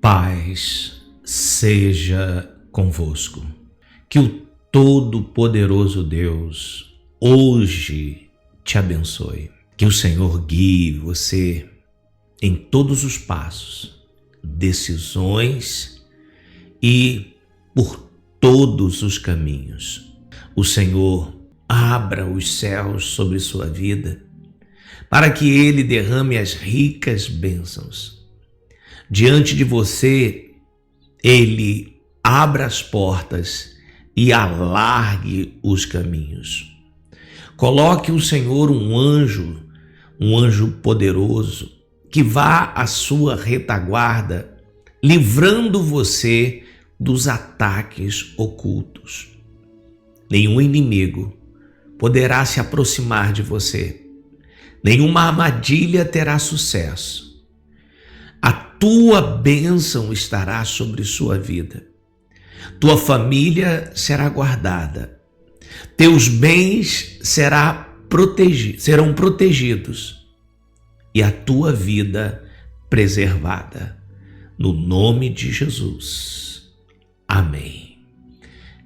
Paz seja convosco. Que o Todo-Poderoso Deus hoje te abençoe. Que o Senhor guie você em todos os passos, decisões e por todos os caminhos. O Senhor abra os céus sobre sua vida para que Ele derrame as ricas bênçãos. Diante de você, Ele abra as portas e alargue os caminhos. Coloque o Senhor um anjo poderoso, que vá à sua retaguarda, livrando você dos ataques ocultos. Nenhum inimigo poderá se aproximar de você. Nenhuma armadilha terá sucesso. A tua bênção estará sobre sua vida. Tua família será guardada. Teus bens serão protegidos e a tua vida preservada. No nome de Jesus. Amém.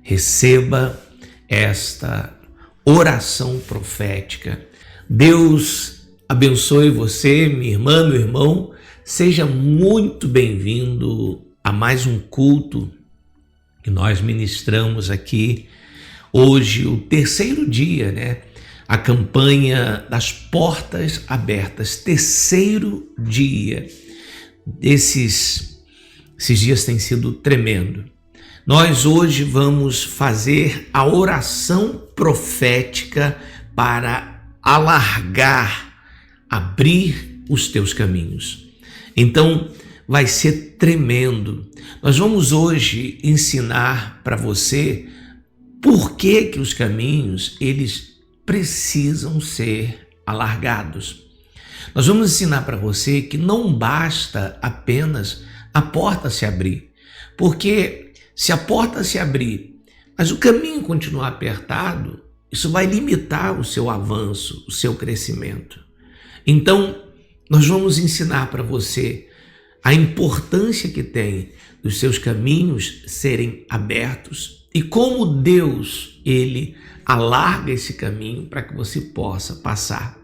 Receba esta oração profética. Deus abençoe você, minha irmã, meu irmão. Seja muito bem-vindo a mais um culto que nós ministramos aqui. Hoje, o terceiro dia, A campanha das portas abertas. Terceiro dia. Esses dias têm sido tremendo. Nós hoje vamos fazer a oração profética para alargar, abrir os teus caminhos. Então, vai ser tremendo. Nós vamos hoje ensinar para você por que os caminhos, eles precisam ser alargados. Nós vamos ensinar para você que não basta apenas a porta se abrir, porque se a porta se abrir, mas o caminho continuar apertado, isso vai limitar o seu avanço, o seu crescimento. Então, nós vamos ensinar para você a importância que tem dos seus caminhos serem abertos e como Deus, Ele alarga esse caminho para que você possa passar.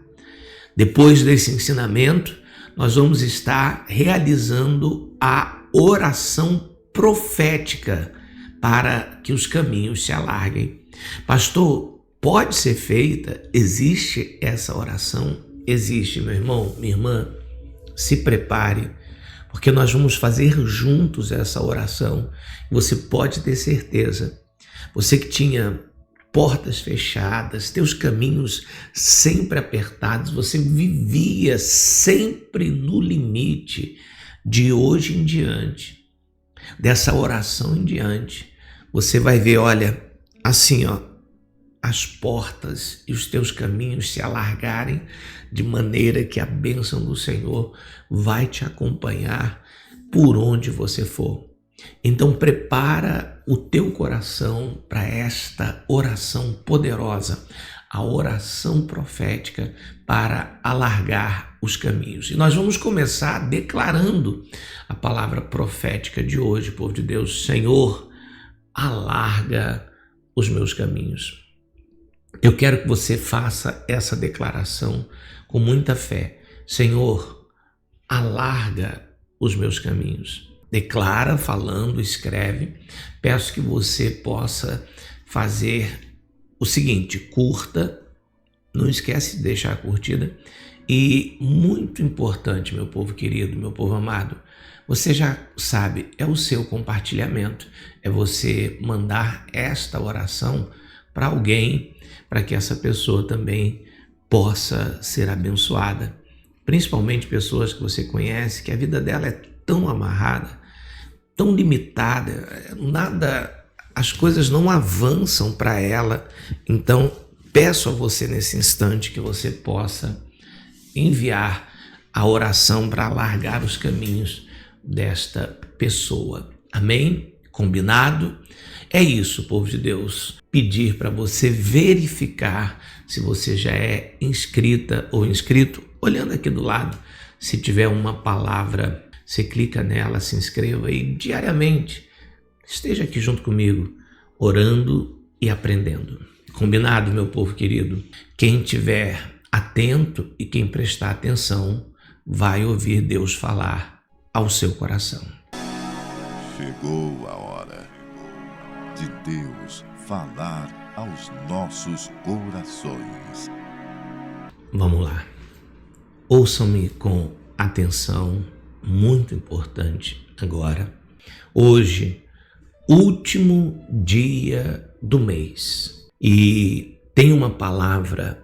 Depois desse ensinamento, nós vamos estar realizando a oração profética para que os caminhos se alarguem. Pastor, pode ser feita? Existe essa oração? Existe, meu irmão, minha irmã. Se prepare, porque nós vamos fazer juntos essa oração. Você pode ter certeza. Você que tinha portas fechadas, teus caminhos sempre apertados, você vivia sempre no limite. De hoje em diante, dessa oração em diante, você vai ver, olha, assim, as portas e os teus caminhos se alargarem de maneira que a bênção do Senhor vai te acompanhar por onde você for. Então prepara o teu coração para esta oração poderosa, a oração profética para alargar os caminhos. E nós vamos começar declarando a palavra profética de hoje, povo de Deus. Senhor, alarga os meus caminhos. Eu quero que você faça essa declaração com muita fé. Senhor, alarga os meus caminhos. Declara, falando, escreve. Peço que você possa fazer o seguinte: curta, não esquece de deixar a curtida. E muito importante, meu povo querido, meu povo amado, você já sabe, é o seu compartilhamento, é você mandar esta oração para alguém, para que essa pessoa também possa ser abençoada. Principalmente pessoas que você conhece, que a vida dela é tão amarrada, tão limitada, as coisas não avançam para ela. Então, peço a você nesse instante que você possa enviar a oração para alargar os caminhos desta pessoa. Amém? Combinado? É isso, povo de Deus. Pedir para você verificar se você já é inscrita ou inscrito, olhando aqui do lado, se tiver uma palavra você clica nela, se inscreva e diariamente esteja aqui junto comigo, orando e aprendendo. Combinado, meu povo querido? Quem tiver atento e quem prestar atenção vai ouvir Deus falar ao seu coração. Chegou a hora de Deus falar aos nossos corações. Vamos lá. Ouçam-me com atenção, muito importante agora. Hoje, último dia do mês. E tem uma palavra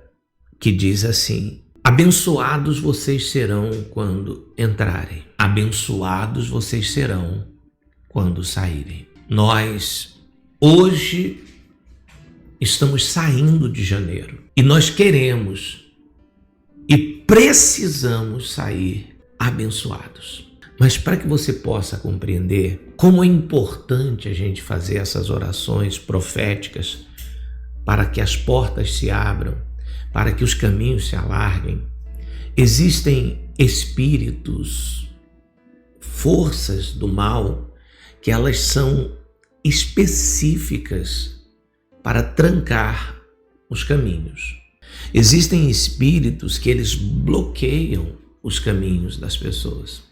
que diz assim: abençoados vocês serão quando entrarem, abençoados vocês serão quando saírem. Nós, hoje, estamos saindo de janeiro e nós queremos e precisamos sair abençoados. Mas para que você possa compreender como é importante a gente fazer essas orações proféticas para que as portas se abram, para que os caminhos se alarguem, existem espíritos, forças do mal, que elas são específicas para trancar os caminhos. Existem espíritos que eles bloqueiam os caminhos das pessoas.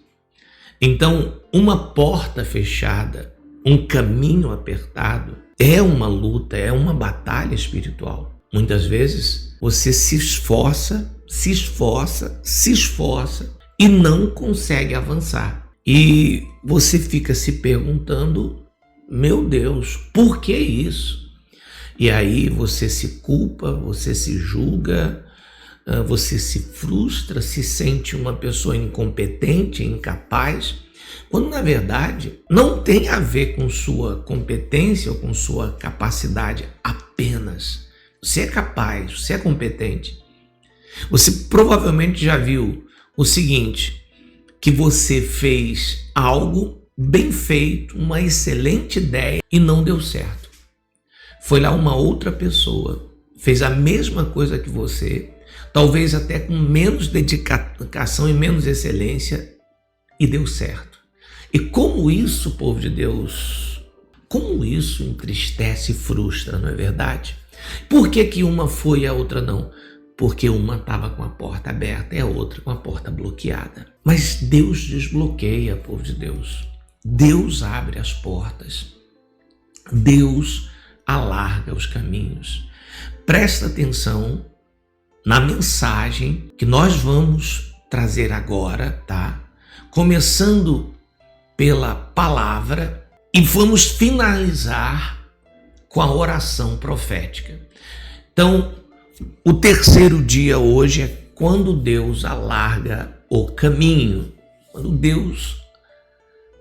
Então, uma porta fechada, um caminho apertado, é uma luta, é uma batalha espiritual. Muitas vezes você se esforça e não consegue avançar. E você fica se perguntando: meu Deus, por que isso? E aí você se culpa, você se julga, você se frustra, se sente uma pessoa incompetente, incapaz, quando na verdade não tem a ver com sua competência ou com sua capacidade apenas. Você é capaz, você é competente. Você provavelmente já viu o seguinte, que você fez algo bem feito, uma excelente ideia e não deu certo. Foi lá uma outra pessoa, fez a mesma coisa que você, talvez até com menos dedicação e menos excelência, e deu certo. E como isso, povo de Deus, como isso entristece e frustra, não é verdade? Por que uma foi e a outra não? Porque uma estava com a porta aberta e a outra com a porta bloqueada. Mas Deus desbloqueia, povo de Deus. Deus abre as portas. Deus alarga os caminhos. Presta atenção na mensagem que nós vamos trazer agora, tá? Começando pela palavra e vamos finalizar com a oração profética. Então, o terceiro dia hoje é quando Deus alarga o caminho, quando Deus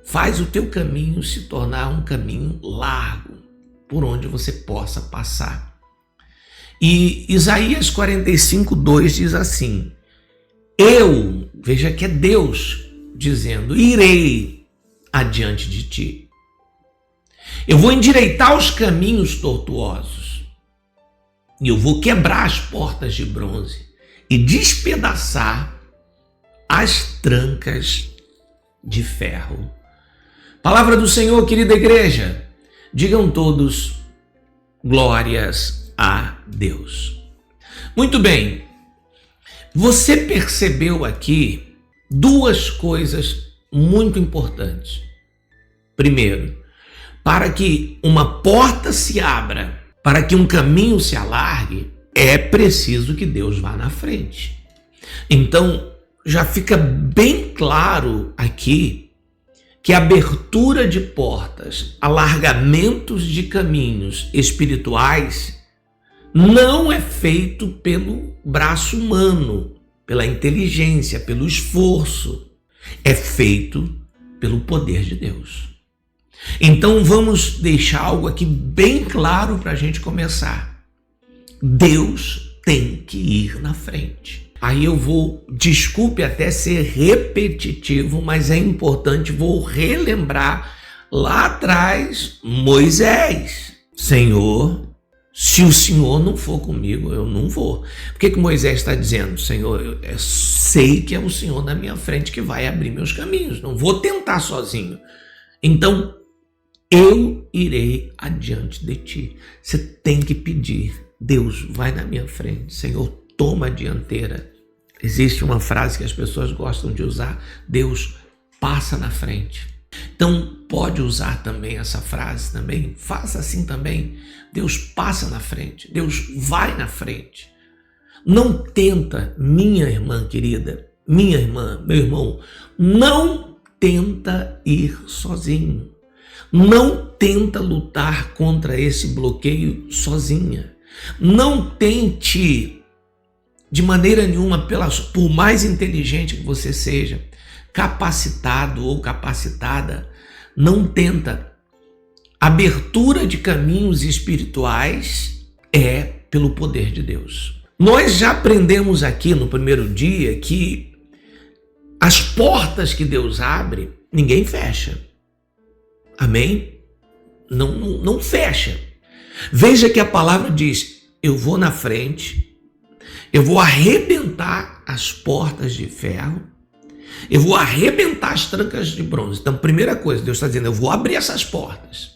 faz o teu caminho se tornar um caminho largo, por onde você possa passar. E Isaías 45:2 diz assim: veja que é Deus dizendo, irei adiante de ti. Eu vou endireitar os caminhos tortuosos e eu vou quebrar as portas de bronze e despedaçar as trancas de ferro. Palavra do Senhor, querida igreja. Digam todos, glórias a Deus. Muito bem, você percebeu aqui duas coisas muito importantes. Primeiro, para que uma porta se abra, para que um caminho se alargue, é preciso que Deus vá na frente. Então, já fica bem claro aqui que a abertura de portas, alargamentos de caminhos espirituais não é feito pelo braço humano, pela inteligência, pelo esforço. É feito pelo poder de Deus. Então vamos deixar algo aqui bem claro para a gente começar. Deus tem que ir na frente. Aí eu vou, desculpe até ser repetitivo, mas é importante, vou relembrar lá atrás Moisés. Senhor, Se o Senhor não for comigo, eu não vou. Por que Moisés está dizendo? Senhor, eu sei que é o Senhor na minha frente que vai abrir meus caminhos. Não vou tentar sozinho. Então, eu irei adiante de ti. Você tem que pedir. Deus, vai na minha frente. Senhor, toma a dianteira. Existe uma frase que as pessoas gostam de usar. Deus, passa na frente. Então, pode usar também essa frase também. Faça assim também. Deus passa na frente. Deus vai na frente. Não tenta, minha irmã querida, minha irmã, meu irmão, não tenta ir sozinho. Não tenta lutar contra esse bloqueio sozinha. Não tente, de maneira nenhuma, por mais inteligente que você seja, capacitado ou capacitada, não tenta. Abertura de caminhos espirituais é pelo poder de Deus. Nós já aprendemos aqui no primeiro dia que as portas que Deus abre, ninguém fecha. Amém? Não fecha. Veja que a palavra diz, eu vou na frente, eu vou arrebentar as portas de ferro, eu vou arrebentar as trancas de bronze. Então, primeira coisa, Deus está dizendo, eu vou abrir essas portas.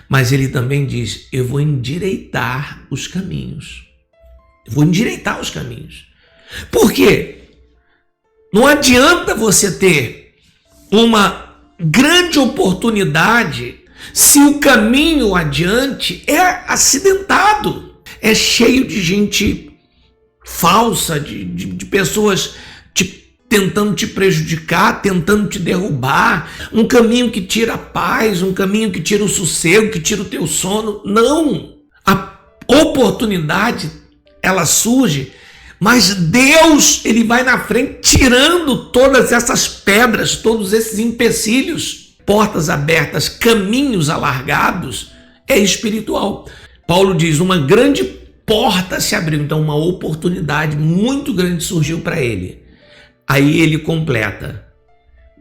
Mas ele também diz, eu vou endireitar os caminhos. Eu vou endireitar os caminhos. Por quê? Não adianta você ter uma grande oportunidade se o caminho adiante é acidentado, é cheio de gente falsa, de pessoas tentando te prejudicar, tentando te derrubar, um caminho que tira a paz, um caminho que tira o sossego, que tira o teu sono. Não! A oportunidade, ela surge, mas Deus, ele vai na frente tirando todas essas pedras, todos esses empecilhos, portas abertas, caminhos alargados, é espiritual. Paulo diz, uma grande porta se abriu, então uma oportunidade muito grande surgiu para ele. Aí ele completa.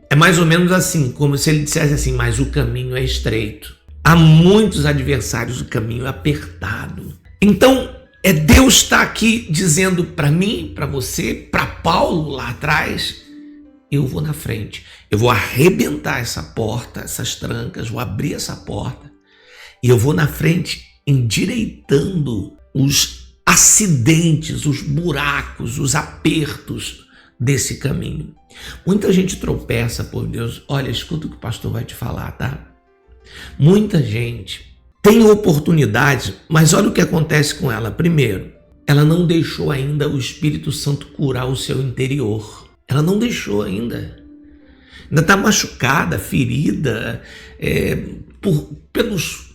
É mais ou menos assim, como se ele dissesse assim, mas o caminho é estreito. Há muitos adversários, o caminho é apertado. Então, Deus está aqui dizendo para mim, para você, para Paulo lá atrás, eu vou na frente. Eu vou arrebentar essa porta, essas trancas, vou abrir essa porta. E eu vou na frente endireitando os acidentes, os buracos, os apertos desse caminho. Muita gente tropeça, por Deus. Olha, escuta o que o pastor vai te falar, tá? Muita gente tem oportunidade, mas olha o que acontece com ela. Primeiro, ela não deixou ainda o Espírito Santo curar o seu interior. Ela não deixou ainda. Ainda está machucada, ferida, pelos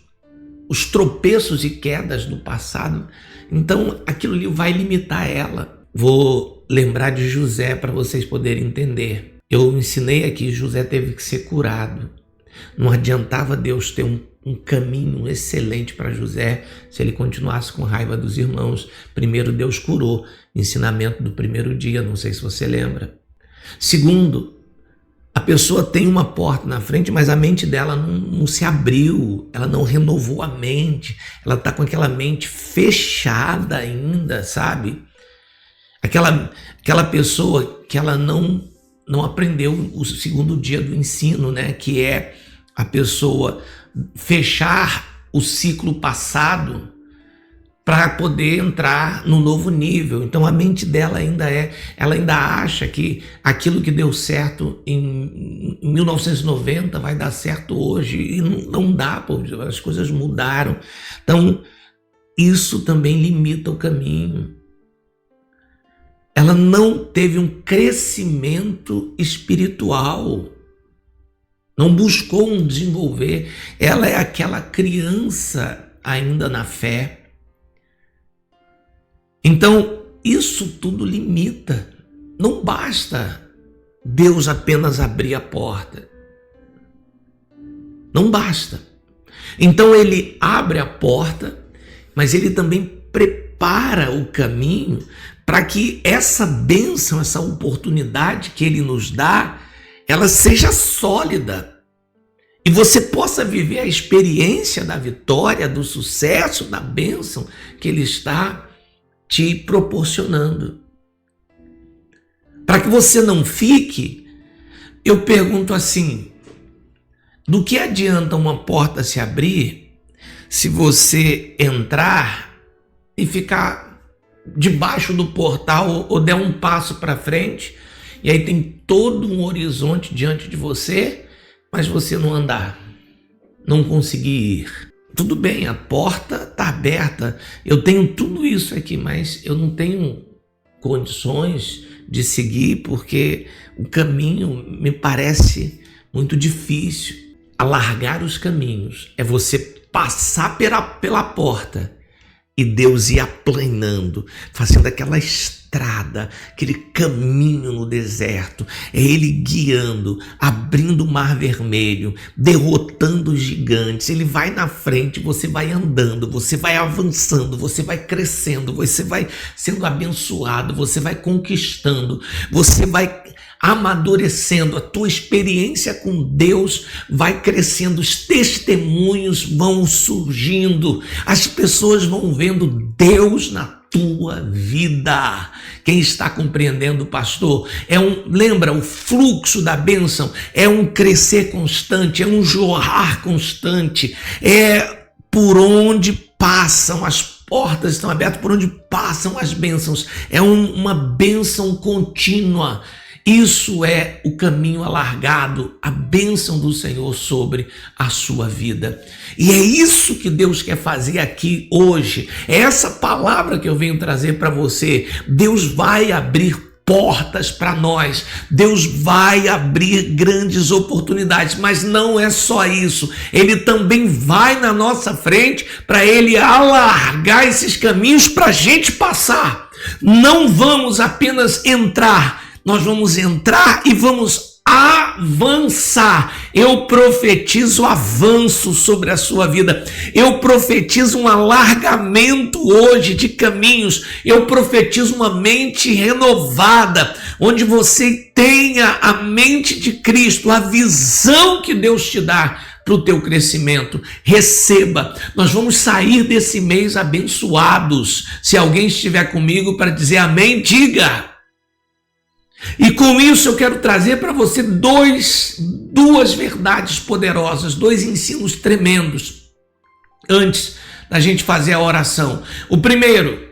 os tropeços e quedas do passado. Então, aquilo ali vai limitar ela. Vou lembrar de José para vocês poderem entender. Eu ensinei aqui, José teve que ser curado. Não adiantava Deus ter um caminho excelente para José se ele continuasse com raiva dos irmãos. Primeiro, Deus curou. Ensinamento do primeiro dia, não sei se você lembra. Segundo, a pessoa tem uma porta na frente, mas a mente dela não se abriu, ela não renovou a mente, ela está com aquela mente fechada ainda, sabe? Aquela pessoa que ela não aprendeu o segundo dia do ensino, né? Que é a pessoa fechar o ciclo passado para poder entrar no novo nível. Então a mente dela ela ainda acha que aquilo que deu certo em 1990 vai dar certo hoje, e não dá, pô, as coisas mudaram. Então isso também limita o caminho. Ela não teve um crescimento espiritual, não buscou um desenvolver. Ela é aquela criança ainda na fé. Então, isso tudo limita. Não basta Deus apenas abrir a porta. Não basta. Então, ele abre a porta, mas ele também prepara o caminho para que essa bênção, essa oportunidade que ele nos dá, ela seja sólida. e você possa viver a experiência da vitória, do sucesso, da bênção que Ele está te proporcionando. Para que você não fique, eu pergunto assim, do que adianta uma porta se abrir se você entrar e ficar debaixo do portal ou der um passo para frente e aí tem todo um horizonte diante de você, mas você não andar, não conseguir ir? Tudo bem, a porta está aberta, eu tenho tudo isso aqui, mas eu não tenho condições de seguir porque o caminho me parece muito difícil. Alargar os caminhos é você passar pela porta e Deus ir aplanando, fazendo aquela estrada, aquele caminho no deserto. É Ele guiando, abrindo o mar vermelho, derrotando os gigantes. Ele vai na frente, você vai andando, você vai avançando, você vai crescendo, você vai sendo abençoado, você vai conquistando, você vai amadurecendo, a tua experiência com Deus vai crescendo, os testemunhos vão surgindo, as pessoas vão vendo Deus na tua vida. Quem está compreendendo, pastor? Lembra, o fluxo da bênção é um crescer constante, é um jorrar constante, é por onde passam as portas estão abertas, por onde passam as bênçãos, é uma bênção contínua. Isso é o caminho alargado, a bênção do Senhor sobre a sua vida. E é isso que Deus quer fazer aqui hoje. É essa palavra que eu venho trazer para você. Deus vai abrir portas para nós. Deus vai abrir grandes oportunidades, mas não é só isso. Ele também vai na nossa frente para Ele alargar esses caminhos para a gente passar. Não vamos apenas entrar, nós vamos entrar e vamos avançar. Eu profetizo avanço sobre a sua vida. Eu profetizo um alargamento hoje de caminhos. Eu profetizo uma mente renovada, onde você tenha a mente de Cristo, a visão que Deus te dá para o teu crescimento. Receba. Nós vamos sair desse mês abençoados. Se alguém estiver comigo para dizer amém, diga. E com isso eu quero trazer para você duas verdades poderosas, dois ensinos tremendos, antes da gente fazer a oração. O primeiro,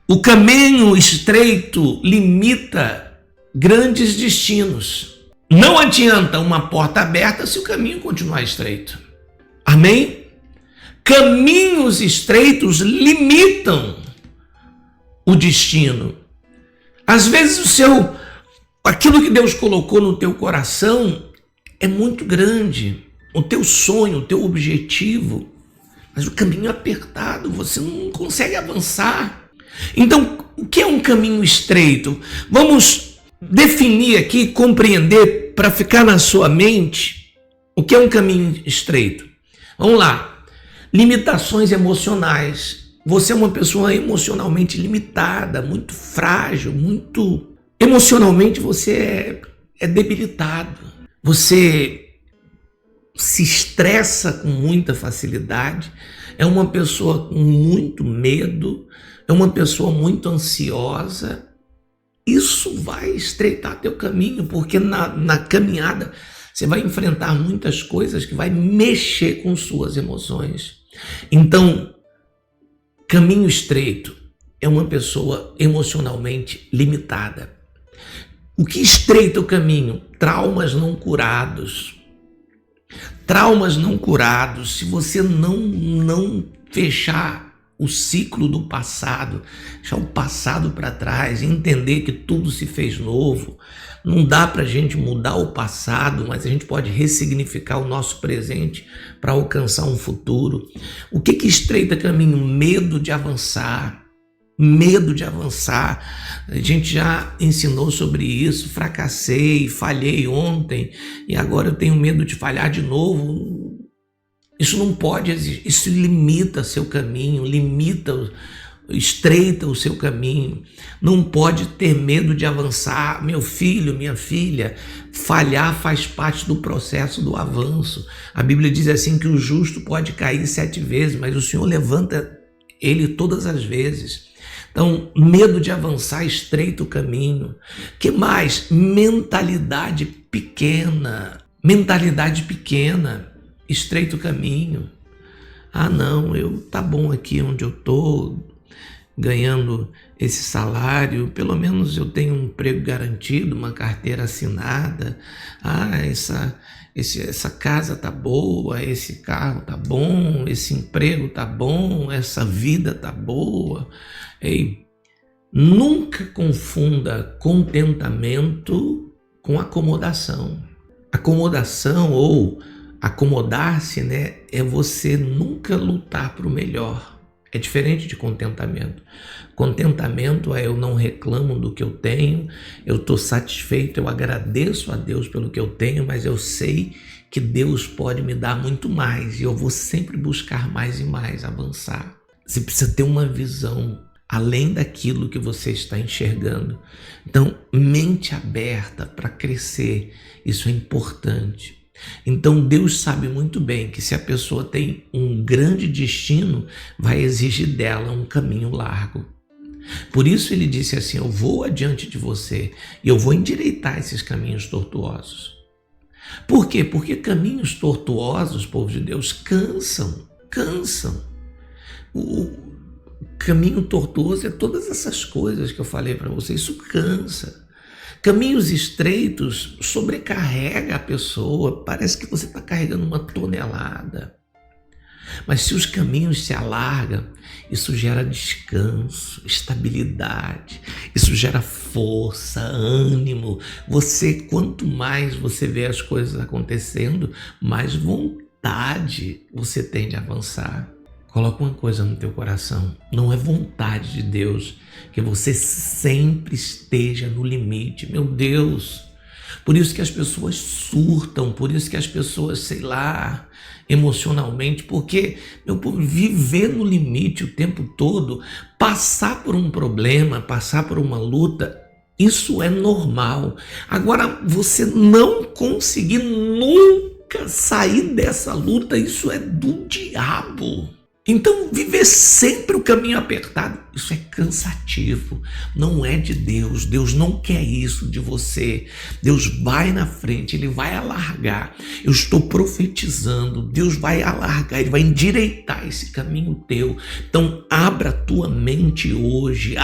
o caminho estreito limita grandes destinos. Não adianta uma porta aberta se o caminho continuar estreito. Amém? Caminhos estreitos limitam o destino. Às vezes aquilo que Deus colocou no teu coração é muito grande, o teu sonho, o teu objetivo, mas o caminho é apertado, você não consegue avançar. Então, o que é um caminho estreito? Vamos definir aqui, compreender, para ficar na sua mente, o que é um caminho estreito. Vamos lá. Limitações emocionais. Você é uma pessoa emocionalmente limitada, muito frágil, emocionalmente você é debilitado, você se estressa com muita facilidade, é uma pessoa com muito medo, é uma pessoa muito ansiosa. Isso vai estreitar teu caminho, porque na caminhada você vai enfrentar muitas coisas que vai mexer com suas emoções. Então, caminho estreito é uma pessoa emocionalmente limitada. O que estreita o caminho? Traumas não curados. Traumas não curados. Se você não fechar o ciclo do passado, deixar o passado para trás, entender que tudo se fez novo, não dá para a gente mudar o passado, mas a gente pode ressignificar o nosso presente para alcançar um futuro. O que estreita caminho? Medo de avançar. Medo de avançar. A gente já ensinou sobre isso. Fracassei, falhei ontem e agora eu tenho medo de falhar de novo. Isso não pode existir. Isso limita seu caminho, limita estreita o seu caminho. Não pode ter medo de avançar. Meu filho, minha filha, falhar faz parte do processo do avanço. A Bíblia diz assim que o justo pode cair 7 vezes, mas o Senhor levanta ele todas as vezes. Então, medo de avançar, estreita o caminho. Que mais? Mentalidade pequena. Mentalidade pequena, estreita o caminho. Ah, não, tá bom aqui onde eu tô, ganhando esse salário, pelo menos eu tenho um emprego garantido, uma carteira assinada. Ah, essa casa tá boa, esse carro tá bom, esse emprego tá bom, essa vida tá boa. Ei, nunca confunda contentamento com acomodação. Acomodação ou acomodar-se, né, é você nunca lutar para o melhor. É diferente de contentamento. Contentamento é eu não reclamo do que eu tenho, eu estou satisfeito, eu agradeço a Deus pelo que eu tenho, mas eu sei que Deus pode me dar muito mais e eu vou sempre buscar mais e mais, avançar. Você precisa ter uma visão além daquilo que você está enxergando. Então, mente aberta para crescer, isso é importante. Então, Deus sabe muito bem que se a pessoa tem um grande destino, vai exigir dela um caminho largo. Por isso ele disse assim, eu vou adiante de você e eu vou endireitar esses caminhos tortuosos. Por quê? Porque caminhos tortuosos, povo de Deus, cansam. O caminho tortuoso é todas essas coisas que eu falei para você, isso cansa. Caminhos estreitos sobrecarrega a pessoa, parece que você está carregando uma tonelada. Mas se os caminhos se alargam, isso gera descanso, estabilidade, isso gera força, ânimo. Quanto mais você vê as coisas acontecendo, mais vontade você tem de avançar. Coloca uma coisa no teu coração, não é vontade de Deus que você sempre esteja no limite, meu Deus. Por isso que as pessoas surtam, por isso que as pessoas, emocionalmente, porque, meu povo, viver no limite o tempo todo, passar por um problema, passar por uma luta, isso é normal. Agora, você não conseguir nunca sair dessa luta, isso é do diabo. Então, viver sempre o caminho apertado, isso é cansativo, não é de Deus. Deus não quer isso de você. Deus vai na frente, Ele vai alargar. Eu estou profetizando, Deus vai alargar, Ele vai endireitar esse caminho teu. Então, abra a tua mente hoje,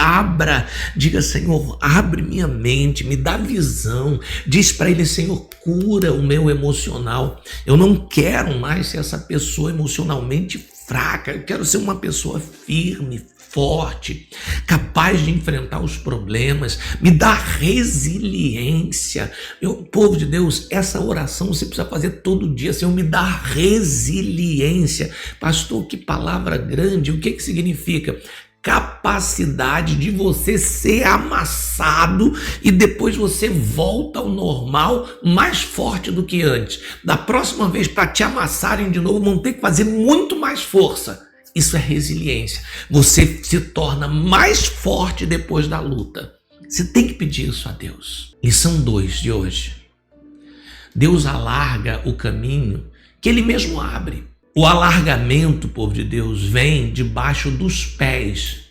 diga, Senhor, abre minha mente, me dá visão. Diz para Ele, Senhor, cura o meu emocional. Eu não quero mais ser essa pessoa emocionalmente fraca, eu quero ser uma pessoa firme, forte, capaz de enfrentar os problemas, me dá resiliência. Povo de Deus, essa oração você precisa fazer todo dia, Senhor, me dá resiliência. Pastor, que palavra grande, o que significa? Capacidade de você ser amassado e depois você volta ao normal mais forte do que antes. Da próxima vez, para te amassarem de novo, vão ter que fazer muito mais força. Isso é resiliência. Você se torna mais forte depois da luta. Você tem que pedir isso a Deus. Lição 2 de hoje. Deus alarga o caminho que Ele mesmo abre. O alargamento, povo de Deus, vem debaixo dos pés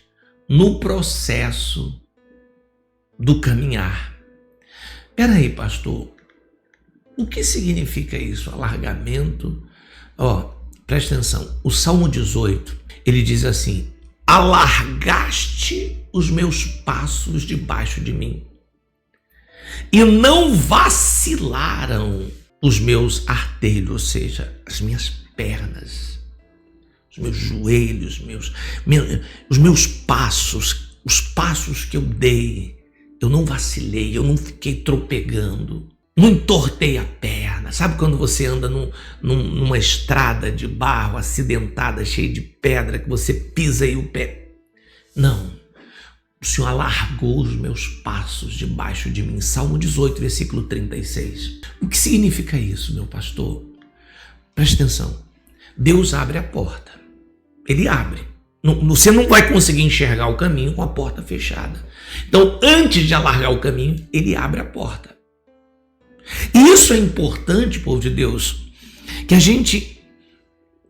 no processo do caminhar. Peraí, pastor, o que significa isso, alargamento? Presta atenção, o Salmo 18, ele diz assim, alargaste os meus passos debaixo de mim e não vacilaram os meus artelhos, ou seja, as minhas pernas, os meus joelhos, os meus passos, os passos que eu dei, eu não vacilei, eu não fiquei tropegando, não entortei a perna. Sabe quando você anda numa estrada de barro acidentada, cheia de pedra, que você pisa e o pé... Não, o Senhor alargou os meus passos debaixo de mim. Salmo 18, versículo 36. O que significa isso, meu pastor? Preste atenção. Deus abre a porta. Ele abre. Você não vai conseguir enxergar o caminho com a porta fechada. Então, antes de alargar o caminho, ele abre a porta. E isso é importante, povo de Deus, que a gente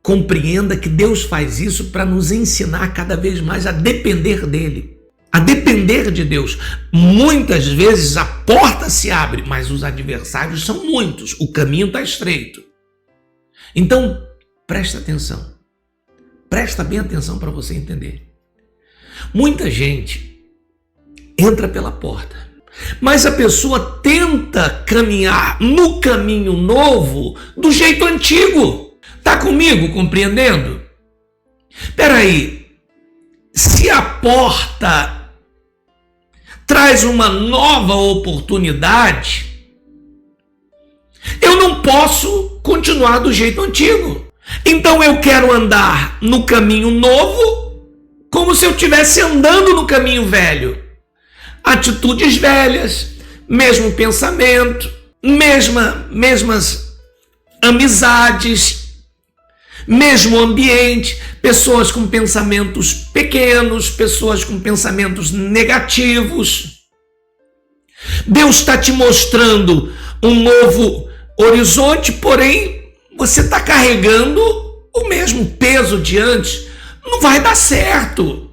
compreenda que Deus faz isso para nos ensinar cada vez mais a depender dele, a depender de Deus. Muitas vezes a porta se abre, mas os adversários são muitos, o caminho está estreito. Então, presta atenção. Presta bem atenção para você entender. Muita gente entra pela porta, mas a pessoa tenta caminhar no caminho novo do jeito antigo. Tá comigo, compreendendo? Peraí, se a porta traz uma nova oportunidade, eu não posso continuar do jeito antigo. Então eu quero andar no caminho novo como se eu estivesse andando no caminho velho. Atitudes velhas, mesmo pensamento, mesmas amizades, mesmo ambiente, pessoas com pensamentos pequenos, pessoas com pensamentos negativos. Deus está te mostrando um novo horizonte, porém você está carregando o mesmo peso de antes. Não vai dar certo.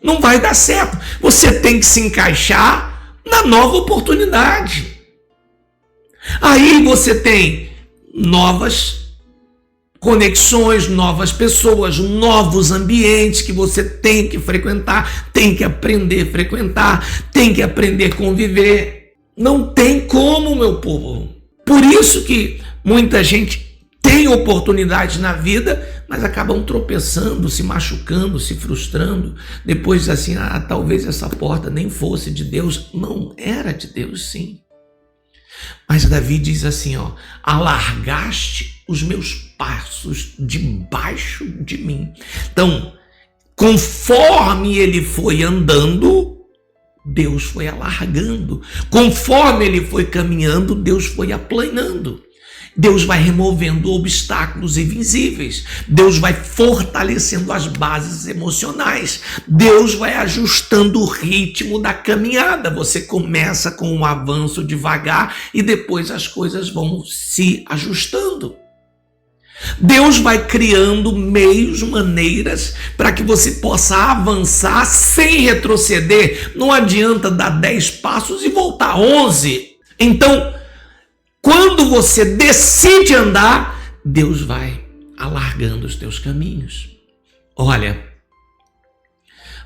Não vai dar certo. Você tem que se encaixar na nova oportunidade. Aí você tem novas conexões, novas pessoas, novos ambientes que você tem que frequentar, tem que aprender a frequentar, tem que aprender a conviver. Não tem como, meu povo. Por isso que muita gente tem oportunidades na vida, mas acabam tropeçando, se machucando, se frustrando. Depois assim, talvez essa porta nem fosse de Deus. Não, era de Deus sim. Mas Davi diz assim, alargaste os meus passos debaixo de mim. Então, conforme ele foi andando, Deus foi alargando. Conforme ele foi caminhando, Deus foi aplanando. Deus vai removendo obstáculos invisíveis. Deus vai fortalecendo as bases emocionais. Deus vai ajustando o ritmo da caminhada. Você começa com um avanço devagar e depois as coisas vão se ajustando. Deus vai criando meios, maneiras para que você possa avançar sem retroceder. Não adianta dar 10 passos e voltar 11. Então, quando você decide andar, Deus vai alargando os teus caminhos. Olha,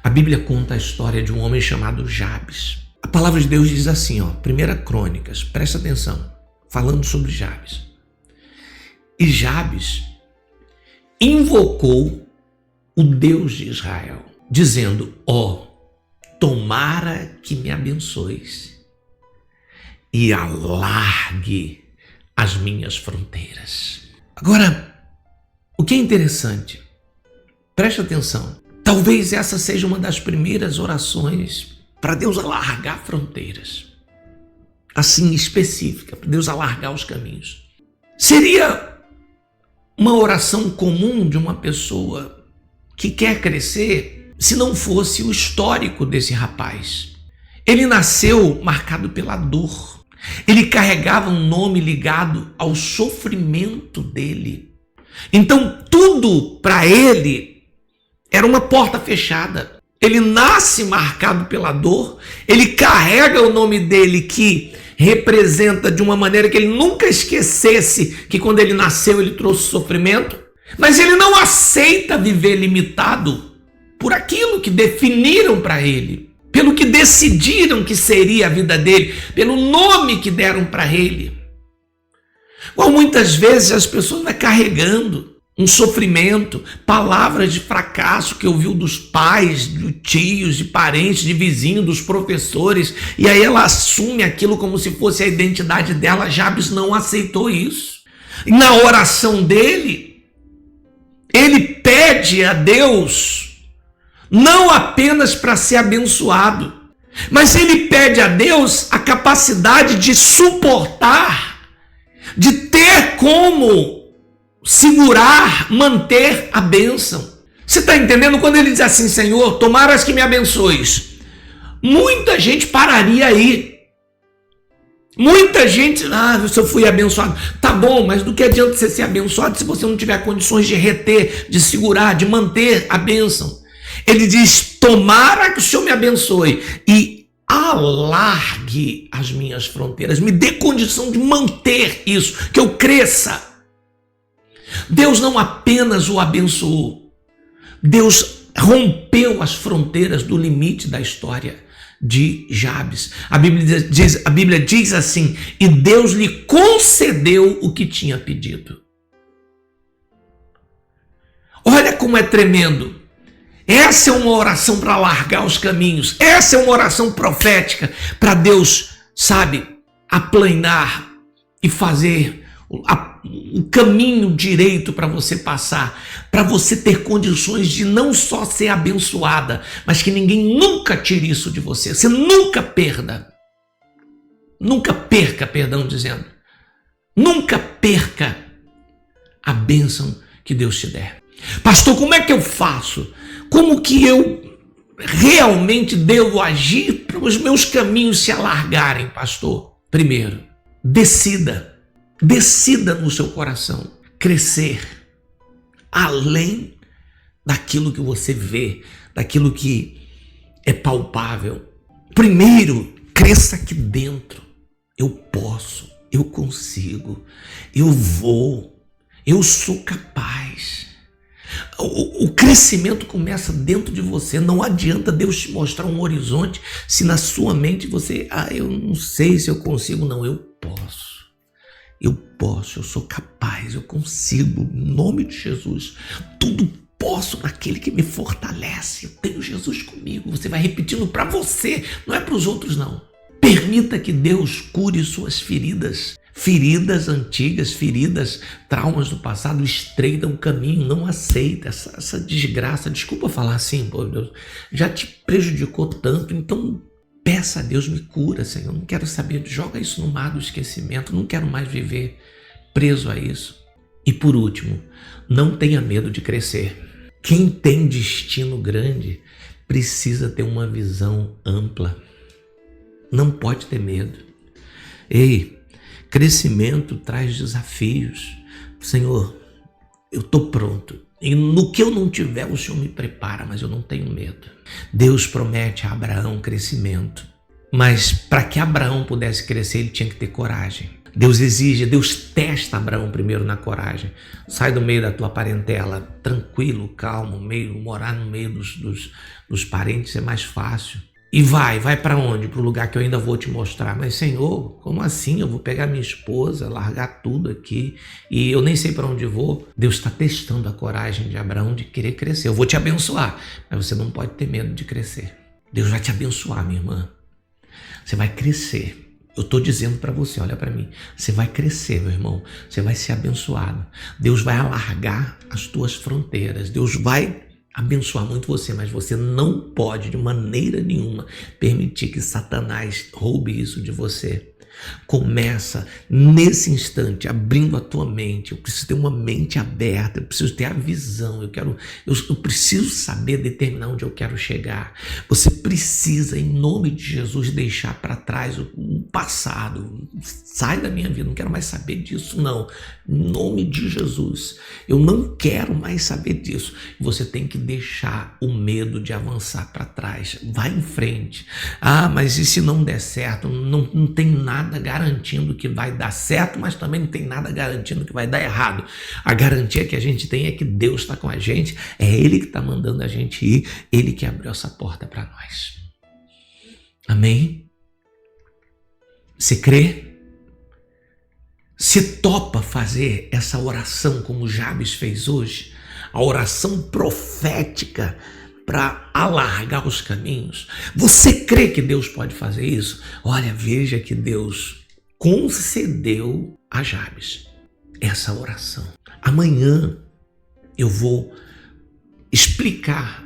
a Bíblia conta a história de um homem chamado Jabes. A palavra de Deus diz assim, 1 Crônicas, presta atenção, falando sobre Jabes. E Jabes invocou o Deus de Israel, dizendo, tomara que me abençoes e alargue as minhas fronteiras. Agora, o que é interessante, preste atenção, talvez essa seja uma das primeiras orações para Deus alargar fronteiras, assim específica, para Deus alargar os caminhos. Seria uma oração comum de uma pessoa que quer crescer se não fosse o histórico desse rapaz. Ele nasceu marcado pela dor. Ele carregava um nome ligado ao sofrimento dele. Então, tudo para ele era uma porta fechada. Ele nasce marcado pela dor, ele carrega o nome dele que representa de uma maneira que ele nunca esquecesse que quando ele nasceu ele trouxe sofrimento, mas ele não aceita viver limitado por aquilo que definiram para ele, pelo que decidiram que seria a vida dele, pelo nome que deram para ele. Igual muitas vezes as pessoas vão carregando um sofrimento, palavras de fracasso que ouviu dos pais, de tios, de parentes, de vizinhos, dos professores, e aí ela assume aquilo como se fosse a identidade dela. Jabes não aceitou isso. E na oração dele, ele pede a Deus não apenas para ser abençoado, mas ele pede a Deus a capacidade de suportar, de ter como segurar, manter a bênção. Você está entendendo? Quando ele diz assim, Senhor, tomaras que me abençoes, muita gente pararia aí. Muita gente, se eu fui abençoado, tá bom, mas do que adianta você ser abençoado se você não tiver condições de reter, de segurar, de manter a bênção? Ele diz, tomara que o Senhor me abençoe e alargue as minhas fronteiras, me dê condição de manter isso, que eu cresça. Deus não apenas o abençoou, Deus rompeu as fronteiras do limite da história de Jabes. A Bíblia diz assim, e Deus lhe concedeu o que tinha pedido. Olha como é tremendo. Essa é uma oração para alargar os caminhos. Essa é uma oração profética para Deus, aplanar e fazer o caminho direito para você passar, para você ter condições de não só ser abençoada, mas que ninguém nunca tire isso de você. Você nunca perca, nunca perca a bênção que Deus te der. Pastor, como é que eu faço? Como que eu realmente devo agir para os meus caminhos se alargarem, pastor? Primeiro, decida no seu coração crescer além daquilo que você vê, daquilo que é palpável. Primeiro, cresça aqui dentro. Eu posso, eu consigo, eu vou, eu sou capaz. O crescimento começa dentro de você. Não adianta Deus te mostrar um horizonte se na sua mente você, eu não sei se eu consigo. Não, eu posso, eu sou capaz, eu consigo, em nome de Jesus. Tudo posso naquele que me fortalece. Eu tenho Jesus comigo. Você vai repetindo para você, não é para os outros não. Permita que Deus cure suas feridas. Feridas antigas, feridas, traumas do passado, estreita o caminho, não aceita essa desgraça. Desculpa falar assim, pô, Deus, já te prejudicou tanto, então peça a Deus, me cura, Senhor, não quero saber, joga isso no mar do esquecimento, não quero mais viver preso a isso. E por último, não tenha medo de crescer. Quem tem destino grande precisa ter uma visão ampla, não pode ter medo. Ei, crescimento traz desafios. Senhor, eu estou pronto. E no que eu não tiver, o Senhor me prepara, mas eu não tenho medo. Deus promete a Abraão crescimento. Mas para que Abraão pudesse crescer, ele tinha que ter coragem. Deus testa Abraão primeiro na coragem. Sai do meio da tua parentela, tranquilo, calmo, morar no meio dos parentes é mais fácil. E vai para onde? Para o lugar que eu ainda vou te mostrar. Mas, Senhor, como assim? Eu vou pegar minha esposa, largar tudo aqui e eu nem sei para onde vou. Deus está testando a coragem de Abraão de querer crescer. Eu vou te abençoar, mas você não pode ter medo de crescer. Deus vai te abençoar, minha irmã. Você vai crescer. Eu estou dizendo para você, olha para mim. Você vai crescer, meu irmão. Você vai ser abençoado. Deus vai alargar as tuas fronteiras. Deus vai abençoar muito você, mas você não pode de maneira nenhuma permitir que Satanás roube isso de você. Começa nesse instante abrindo a tua mente. Eu preciso ter uma mente aberta, eu preciso ter a visão, eu preciso saber determinar onde eu quero chegar. Você precisa, em nome de Jesus, deixar para trás o passado. Sai da minha vida, não quero mais saber disso, não. Em nome de Jesus, eu não quero mais saber disso. Você tem que deixar o medo de avançar para trás. Vai em frente. Mas e se não der certo? Não tem nada garantindo que vai dar certo, mas também não tem nada garantindo que vai dar errado. A garantia que a gente tem é que Deus está com a gente, é Ele que está mandando a gente ir, Ele que abriu essa porta para nós. Amém? Você crê? Você topa fazer essa oração como Jabes fez hoje? A oração profética para alargar os caminhos. Você crê que Deus pode fazer isso? Olha, veja que Deus concedeu a Jabes essa oração. Amanhã eu vou explicar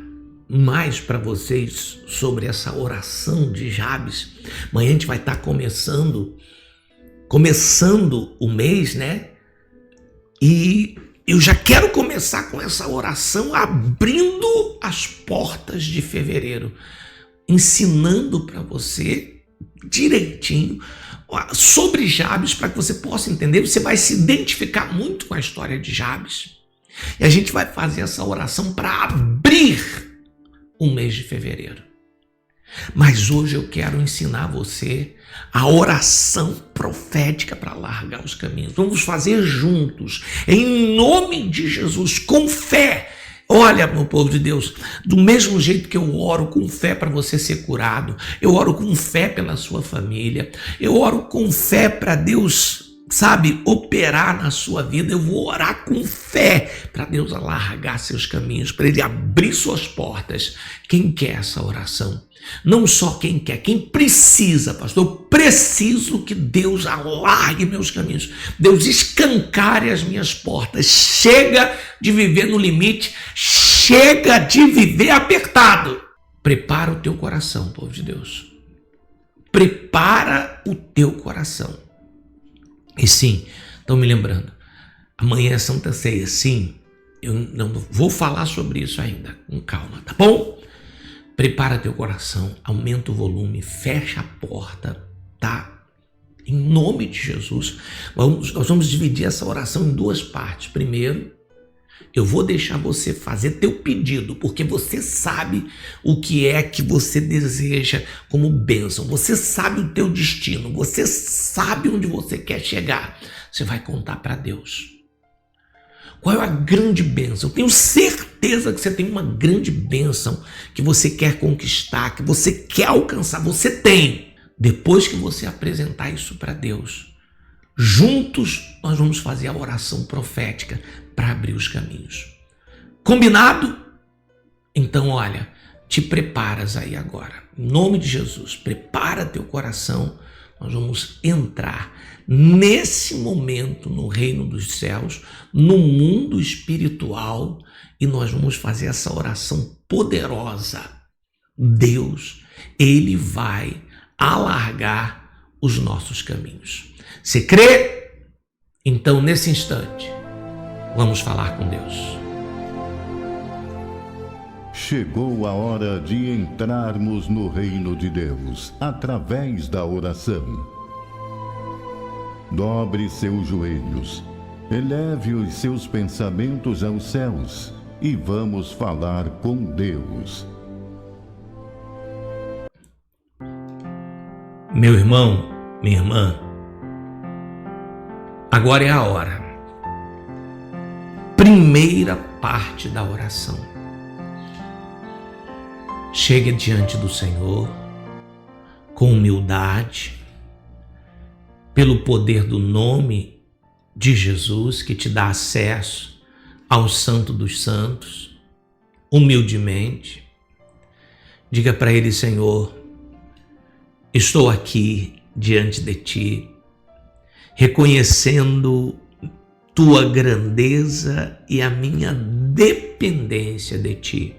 mais para vocês sobre essa oração de Jabes. Amanhã a gente vai estar começando o mês, né? E eu já quero começar com essa oração abrindo as portas de fevereiro, ensinando para você direitinho sobre Jabes, para que você possa entender. Você vai se identificar muito com a história de Jabes. E a gente vai fazer essa oração para abrir o mês de fevereiro. Mas hoje eu quero ensinar você a oração profética para largar os caminhos. Vamos fazer juntos, em nome de Jesus, com fé. Olha, meu povo de Deus, do mesmo jeito que eu oro com fé para você ser curado, eu oro com fé pela sua família, eu oro com fé para Deus, operar na sua vida. Eu vou orar com fé para Deus alargar seus caminhos, para Ele abrir suas portas. Quem quer essa oração? Não só quem quer, quem precisa, pastor. Eu preciso que Deus alargue meus caminhos, Deus escancare as minhas portas. Chega de viver no limite, chega de viver apertado. Prepara o teu coração, povo de Deus. Prepara o teu coração. E sim, estão me lembrando, amanhã é Santa Ceia. Sim, eu não vou falar sobre isso ainda, com calma, tá bom? Prepara teu coração, aumenta o volume, fecha a porta, tá? Em nome de Jesus, nós vamos dividir essa oração em duas partes. Primeiro, eu vou deixar você fazer teu pedido, porque você sabe o que é que você deseja como bênção. Você sabe o teu destino, você sabe onde você quer chegar. Você vai contar para Deus. Qual é a grande bênção? Eu tenho certeza que você tem uma grande bênção que você quer conquistar, que você quer alcançar. Você tem. Depois que você apresentar isso para Deus, juntos nós vamos fazer a oração profética para abrir os caminhos. Combinado? Então, olha, te preparas aí agora. Em nome de Jesus, prepara teu coração. Nós vamos entrar nesse momento no reino dos céus, no mundo espiritual, e nós vamos fazer essa oração poderosa. Deus, Ele vai alargar os nossos caminhos. Você crê? Então, nesse instante, vamos falar com Deus. Chegou a hora de entrarmos no reino de Deus, através da oração. Dobre seus joelhos, eleve os seus pensamentos aos céus e vamos falar com Deus. Meu irmão, minha irmã, agora é a hora. Primeira parte da oração. Chegue diante do Senhor com humildade, pelo poder do nome de Jesus, que te dá acesso ao Santo dos Santos. Humildemente, diga para Ele: Senhor, estou aqui diante de Ti, reconhecendo Tua grandeza e a minha dependência de Ti.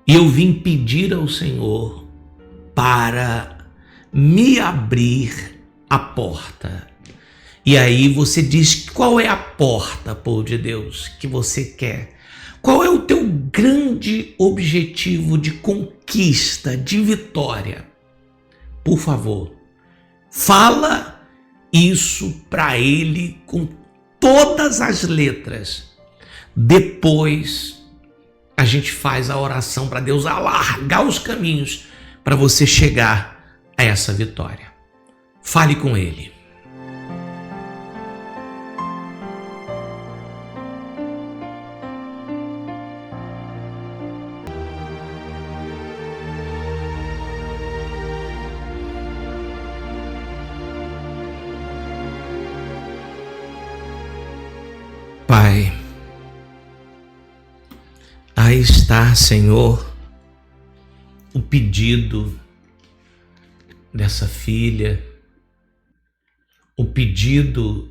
E eu vim pedir ao Senhor para me abrir a porta. E aí você diz: qual é a porta, povo de Deus, que você quer? Qual é o teu grande objetivo de conquista, de vitória? Por favor, fala isso para Ele com todas as letras. Depois a gente faz a oração para Deus alargar os caminhos para você chegar a essa vitória. Fale com Ele. Pai, aí está, Senhor, o pedido dessa filha, o pedido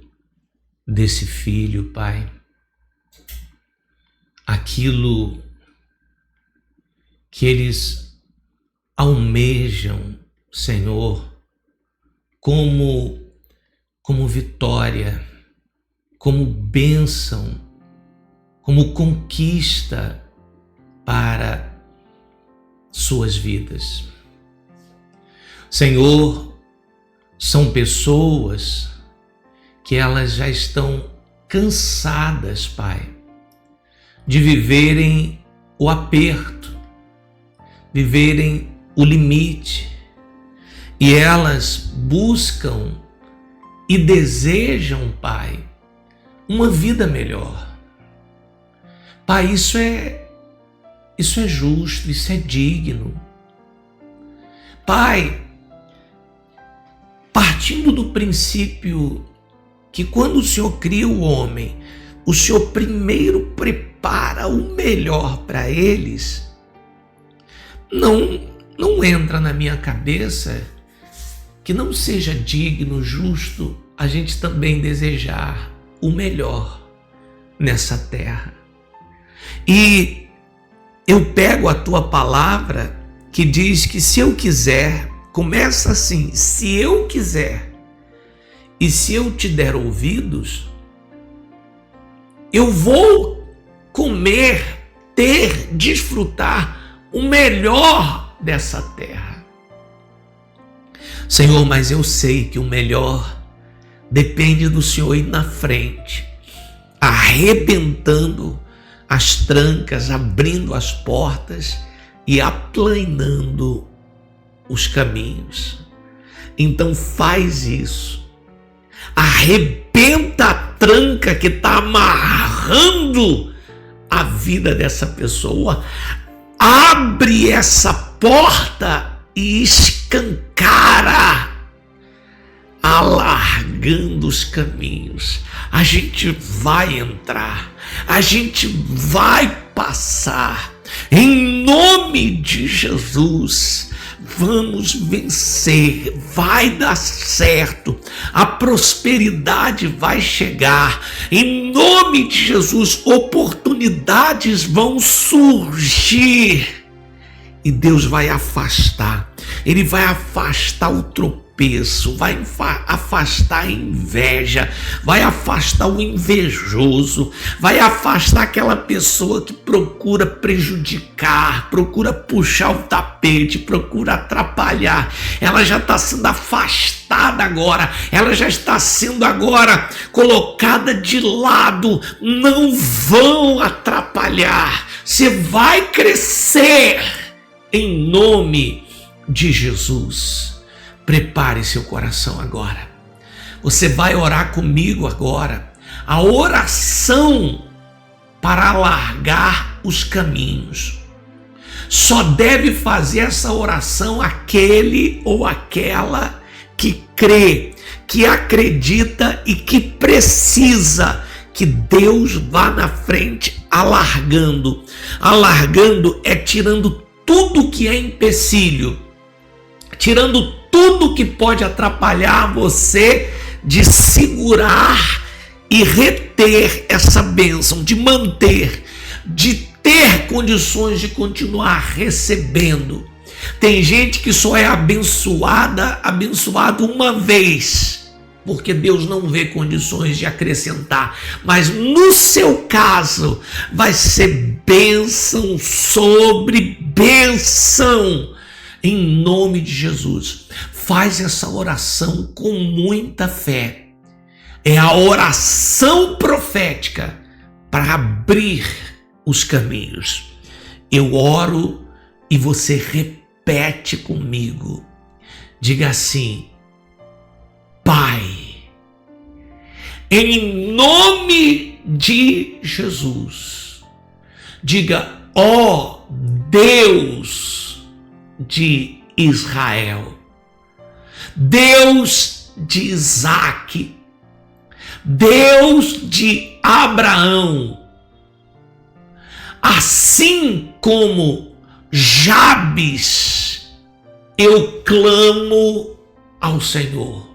desse filho, Pai. Aquilo que eles almejam, Senhor, como vitória, como bênção, como conquista para suas vidas. Senhor, são pessoas que elas já estão cansadas, Pai, de viverem o aperto, viverem o limite, e elas buscam e desejam, Pai, uma vida melhor. Pai, isso é justo, isso é digno. Pai, partindo do princípio que quando o Senhor cria o homem, o Senhor primeiro prepara o melhor para eles, não entra na minha cabeça que não seja digno, justo, a gente também desejar o melhor nessa terra. E eu pego a tua palavra que diz que se eu quiser, começa assim, se eu quiser, e se eu te der ouvidos, eu vou comer, ter, desfrutar o melhor dessa terra. Senhor, mas eu sei que o melhor depende do Senhor ir na frente, arrebentando as trancas, abrindo as portas e aplanando os caminhos. Então faz isso. Arrebenta a tranca que está amarrando a vida dessa pessoa. Abre essa porta e escancara, alargando os caminhos. A gente vai entrar, a gente vai passar. Em nome de Jesus, vamos vencer, vai dar certo, a prosperidade vai chegar. Em nome de Jesus, oportunidades vão surgir e Deus vai afastar. Ele vai afastar o tropeço, vai afastar a inveja, vai afastar o invejoso, vai afastar aquela pessoa que procura prejudicar, procura puxar o tapete, procura atrapalhar. Ela já está sendo afastada agora, ela já está sendo agora colocada de lado. Não vão atrapalhar, você vai crescer em nome de Jesus. Prepare seu coração agora. Você vai orar comigo agora. A oração para alargar os caminhos. Só deve fazer essa oração aquele ou aquela que crê, que acredita e que precisa que Deus vá na frente alargando. Alargando é tirando tudo que é empecilho, tirando tudo que pode atrapalhar você de segurar e reter essa bênção, de manter, de ter condições de continuar recebendo. Tem gente que só é abençoado uma vez, porque Deus não vê condições de acrescentar. Mas no seu caso, vai ser bênção sobre bênção, em nome de Jesus. Faz essa oração com muita fé. É a oração profética para abrir os caminhos. Eu oro e você repete comigo. Diga assim: Pai, em nome de Jesus. Diga: ó Deus de Israel, Deus de Isaque, Deus de Abraão, assim como Jabes, eu clamo ao Senhor.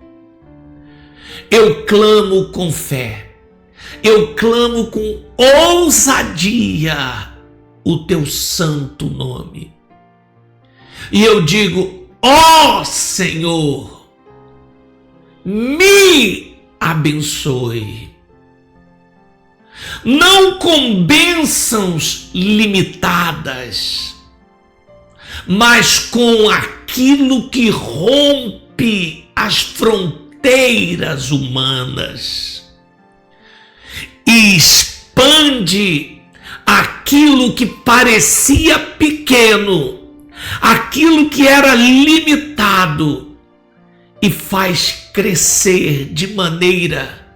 Eu clamo com fé, eu clamo com ousadia o teu santo nome. E eu digo: ó Senhor, me abençoe. não com bênçãos limitadas, mas com aquilo que rompe as fronteiras humanas e expande aquilo que parecia pequeno, aquilo que era limitado, e faz crescer de maneira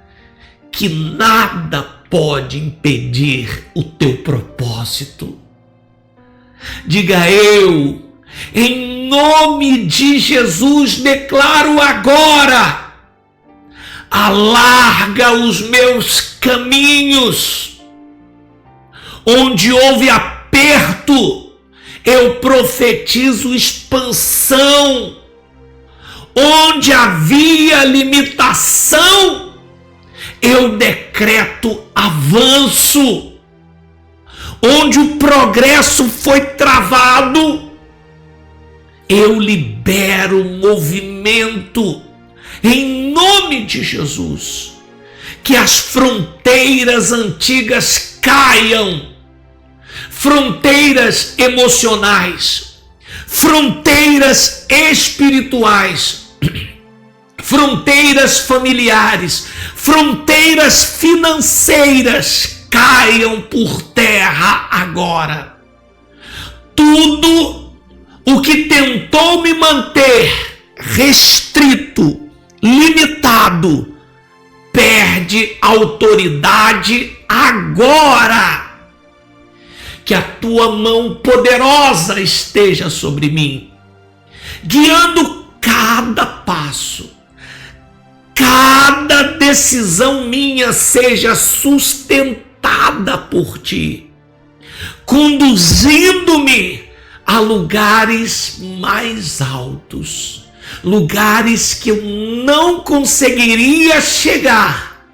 que nada pode impedir o teu propósito. Diga: eu, em nome de Jesus, declaro agora: alarga os meus caminhos. Onde houve aperto, eu profetizo expansão. Onde havia limitação, eu decreto avanço. Onde o progresso foi travado, eu libero movimento em nome de Jesus. Que as fronteiras antigas caiam, fronteiras emocionais, fronteiras espirituais, fronteiras familiares, fronteiras financeiras caiam por terra agora. Tudo o que tentou me manter restrito, limitado, perde autoridade agora. Que a tua mão poderosa esteja sobre mim, guiando cada passo, cada decisão minha seja sustentada por ti, conduzindo-me a lugares mais altos, lugares que eu não conseguiria chegar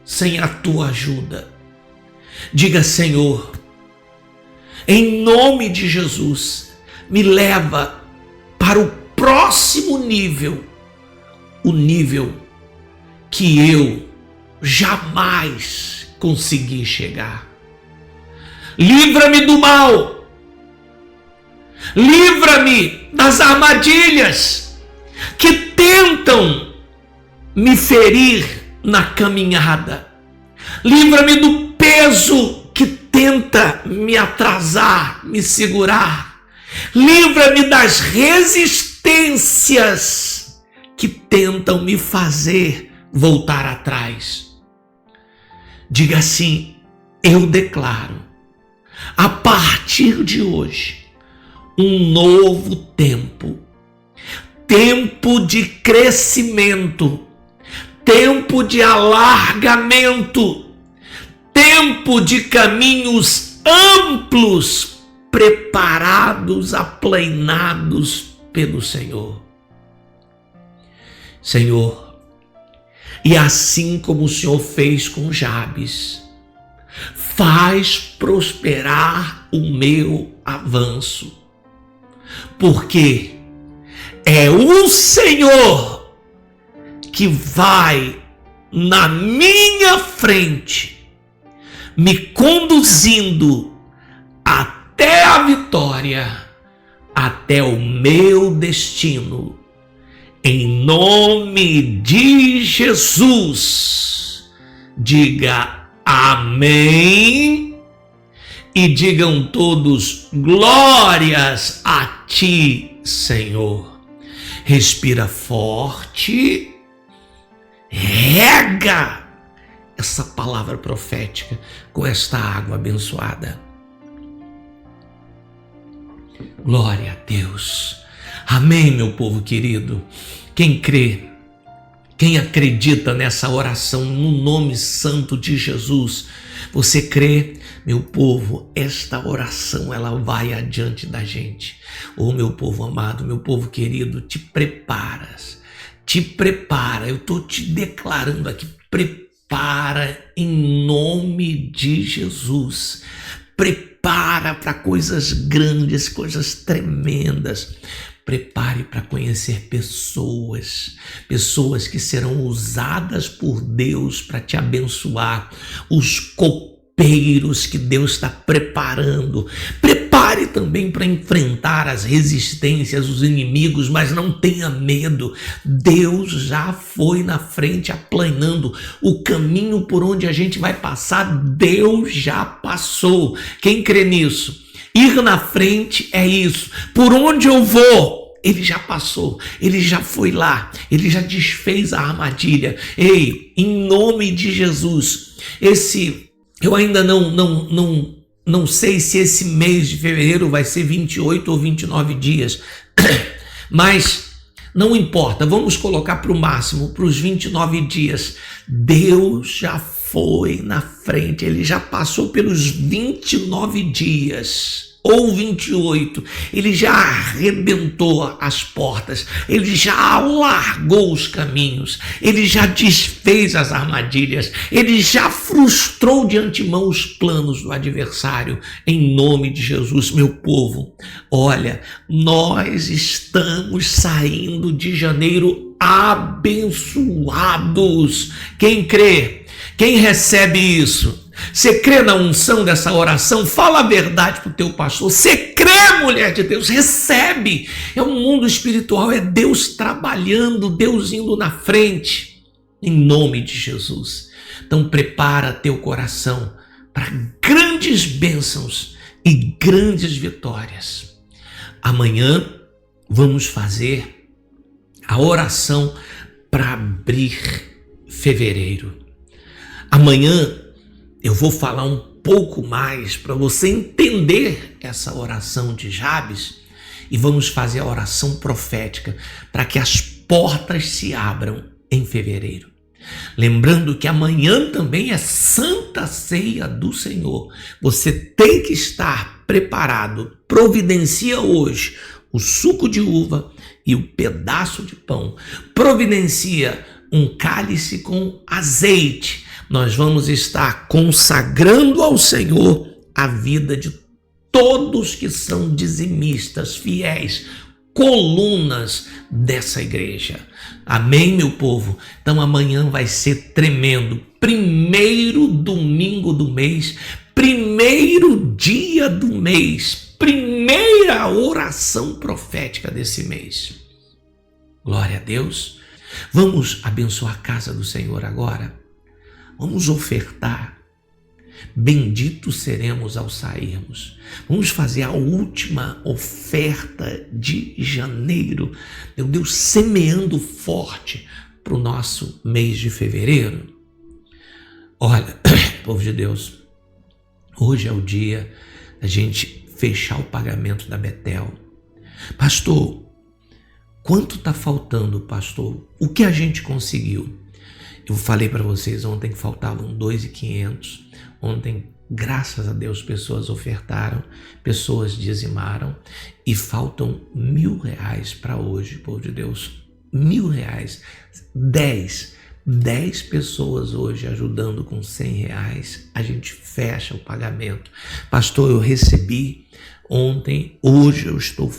sem a tua ajuda. Diga: Senhor, em nome de Jesus, me leva para o próximo nível, o nível que eu jamais consegui chegar. Livra-me do mal, livra-me das armadilhas que tentam me ferir na caminhada, livra-me do peso que tenta me atrasar, me segurar. Livra-me das resistências que tentam me fazer voltar atrás. Diga assim: eu declaro, a partir de hoje, um novo tempo, tempo de crescimento, tempo de alargamento, tempo de caminhos amplos, preparados, aplainados pelo Senhor. Senhor, e assim como o Senhor fez com Jabes, faz prosperar o meu avanço, porque é o Senhor que vai na minha frente, me conduzindo até a vitória, até o meu destino. Em nome de Jesus, diga amém e digam todos: glórias a ti, Senhor. Respira forte, rega essa palavra profética com esta água abençoada. Glória a Deus. Amém, meu povo querido. Quem crê, quem acredita nessa oração no nome santo de Jesus, você crê, meu povo, esta oração ela vai adiante da gente. Ô meu povo amado, meu povo querido, te prepara, eu estou te declarando aqui, prepara em nome de Jesus. Prepara para coisas grandes, coisas tremendas. Prepare para conhecer pessoas que serão usadas por Deus para te abençoar, os copeiros que Deus está preparando. Prepare também para enfrentar as resistências, os inimigos, mas não tenha medo. Deus já foi na frente aplanando o caminho por onde a gente vai passar. Deus já passou. Quem crê nisso? Ir na frente é isso. Por onde eu vou? Ele já passou, ele já foi lá, ele já desfez a armadilha. Ei, em nome de Jesus, eu ainda não sei se esse mês de fevereiro vai ser 28 ou 29 dias, mas não importa, vamos colocar para o máximo, para os 29 dias. Deus já foi na frente, ele já passou pelos 29 dias. Ou 28, ele já arrebentou as portas, ele já alargou os caminhos, ele já desfez as armadilhas, ele já frustrou de antemão os planos do adversário, em nome de Jesus, meu povo. Olha, nós estamos saindo de janeiro abençoados. Quem crê? Quem recebe isso? Você crê na unção dessa oração? Fala a verdade para o teu pastor. Você crê, mulher de Deus? Recebe. É um mundo espiritual, é Deus trabalhando, Deus indo na frente, em nome de Jesus. Então prepara teu coração para grandes bênçãos e grandes vitórias. Amanhã vamos fazer a oração para abrir fevereiro. Amanhã eu vou falar um pouco mais para você entender essa oração de Jabes e vamos fazer a oração profética para que as portas se abram em fevereiro. Lembrando que amanhã também é Santa Ceia do Senhor. Você tem que estar preparado. Providencia hoje o suco de uva e o pedaço de pão. Providencia um cálice com azeite. Nós vamos estar consagrando ao Senhor a vida de todos que são dizimistas, fiéis, colunas dessa igreja. Amém, meu povo? Então amanhã vai ser tremendo. Primeiro domingo do mês, primeiro dia do mês, primeira oração profética desse mês. Glória a Deus. Vamos abençoar a casa do Senhor agora. Vamos ofertar. Benditos seremos ao sairmos. Vamos fazer a última oferta de janeiro. Meu Deus, semeando forte para o nosso mês de fevereiro. Olha, povo de Deus, hoje é o dia da gente fechar o pagamento da Betel. Pastor, quanto está faltando, pastor? O que a gente conseguiu? Eu falei para vocês ontem que faltavam 2.500. Ontem, graças a Deus, pessoas ofertaram, pessoas dizimaram e faltam R$1.000 para hoje, povo de Deus. R$1.000. 10 pessoas hoje ajudando com R$100. A gente fecha o pagamento. Pastor, eu recebi ontem, hoje eu estou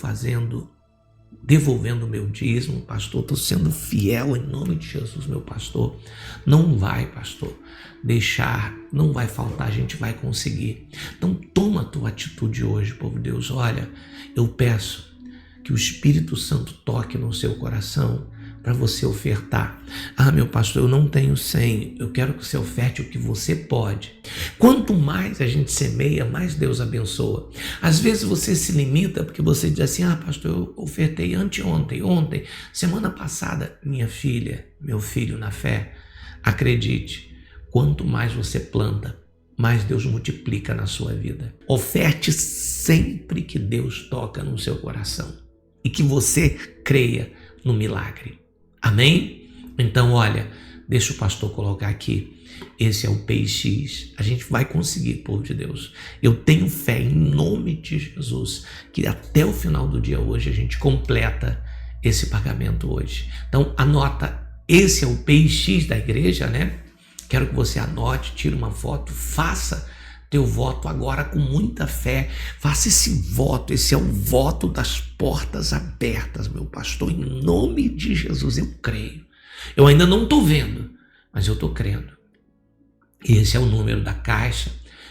devolvendo o meu dízimo, pastor, estou sendo fiel em nome de Jesus, meu pastor. Não vai, pastor, deixar, não vai faltar, a gente vai conseguir. Então toma a tua atitude hoje, povo de Deus. Olha, eu peço que o Espírito Santo toque no seu coração para você ofertar. Ah, meu pastor, eu não tenho 100, eu quero que você oferte o que você pode. Quanto mais a gente semeia, mais Deus abençoa. Às vezes você se limita porque você diz assim, ah, pastor, eu ofertei ontem, semana passada. Minha filha, meu filho na fé, acredite, quanto mais você planta, mais Deus multiplica na sua vida. Oferte sempre que Deus toca no seu coração e que você creia no milagre. Amém? Então, olha, deixa o pastor colocar aqui. Esse é o PX. A gente vai conseguir, povo de Deus. Eu tenho fé em nome de Jesus que até o final do dia hoje a gente completa esse pagamento hoje. Então, anota. Esse é o PX da igreja, né? Quero que você anote, tire uma foto, faça teu voto agora com muita fé. Faça esse voto, esse é o voto das portas abertas, meu pastor, em nome de Jesus. Eu creio. Eu ainda não estou vendo, mas eu estou crendo. E esse é o número da caixa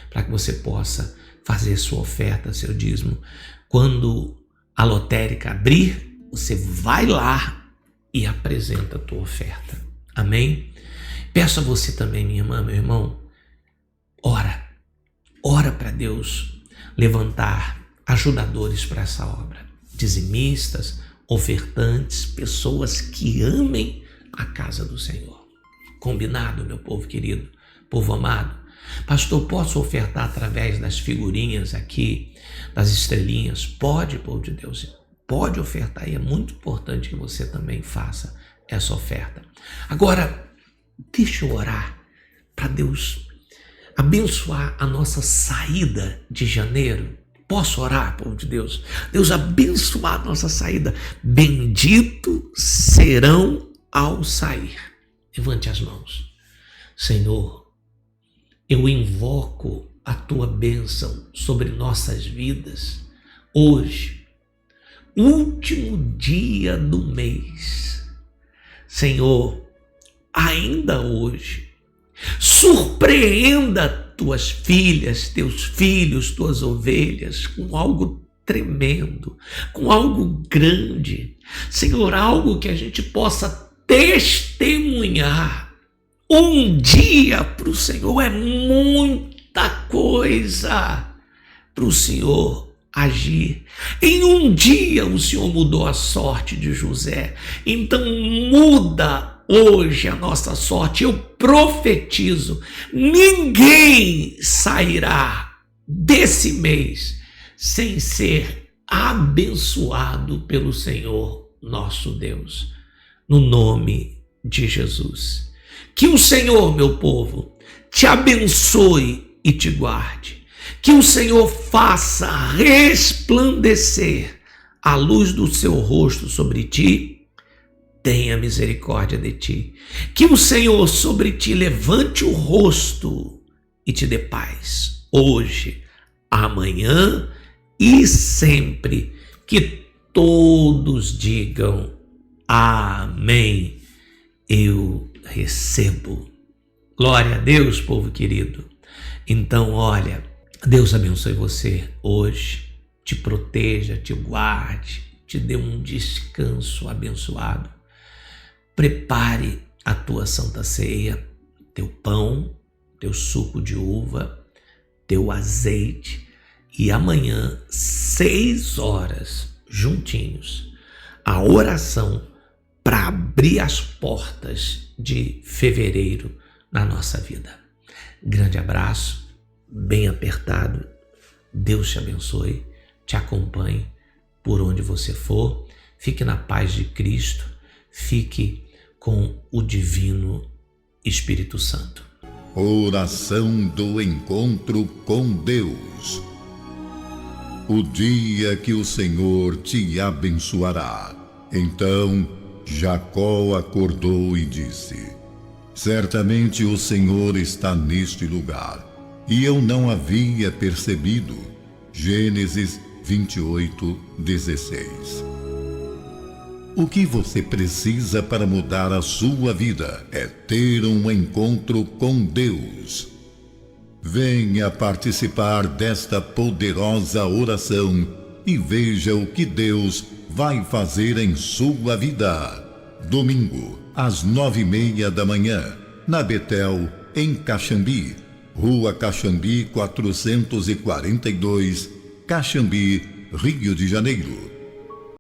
para que você possa fazer sua oferta, seu dízimo. Quando a lotérica abrir, você vai lá e apresenta a tua oferta. Amém? Peço a você também, minha irmã, meu irmão, ora para Deus levantar ajudadores para essa obra, dizimistas, ofertantes, pessoas que amem a casa do Senhor. Combinado, meu povo querido, povo amado? Pastor, posso ofertar através das figurinhas aqui, das estrelinhas? Pode, povo de Deus, pode ofertar, e é muito importante que você também faça essa oferta. Agora, deixa eu orar para Deus abençoar a nossa saída de janeiro. Posso orar, povo de Deus? Deus abençoar a nossa saída. Bendito serão ao sair. Levante as mãos. Senhor, eu invoco a tua bênção sobre nossas vidas hoje, último dia do mês. Senhor, ainda hoje, surpreenda tuas filhas, teus filhos, tuas ovelhas com algo tremendo, com algo grande. Senhor, algo que a gente possa testemunhar. Um dia para o Senhor é muita coisa para o Senhor agir. Em um dia o Senhor mudou a sorte de José, então muda hoje a nossa sorte. Eu profetizo, ninguém sairá desse mês sem ser abençoado pelo Senhor nosso Deus, no nome de Jesus. Que o Senhor, meu povo, te abençoe e te guarde. Que o Senhor faça resplandecer a luz do seu rosto sobre ti, tenha misericórdia de ti. Que o Senhor sobre ti levante o rosto e te dê paz, hoje, amanhã e sempre. Que todos digam amém. Eu recebo. Glória a Deus, povo querido. Então, olha, Deus abençoe você hoje, te proteja, te guarde, te dê um descanso abençoado. Prepare a tua santa ceia, teu pão, teu suco de uva, teu azeite, e amanhã, 6 horas, juntinhos, a oração para abrir as portas de fevereiro na nossa vida. Grande abraço, bem apertado. Deus te abençoe, te acompanhe por onde você for. Fique na paz de Cristo, fique com o Divino Espírito Santo. Oração do encontro com Deus. O dia que o Senhor te abençoará. Então Jacó acordou e disse: certamente o Senhor está neste lugar, e eu não havia percebido. Gênesis 28:16. O que você precisa para mudar a sua vida é ter um encontro com Deus. Venha participar desta poderosa oração e veja o que Deus vai fazer em sua vida. Domingo, às 9:30 da manhã, na Betel, em Caxambi, Rua Caxambi 442, Caxambi, Rio de Janeiro.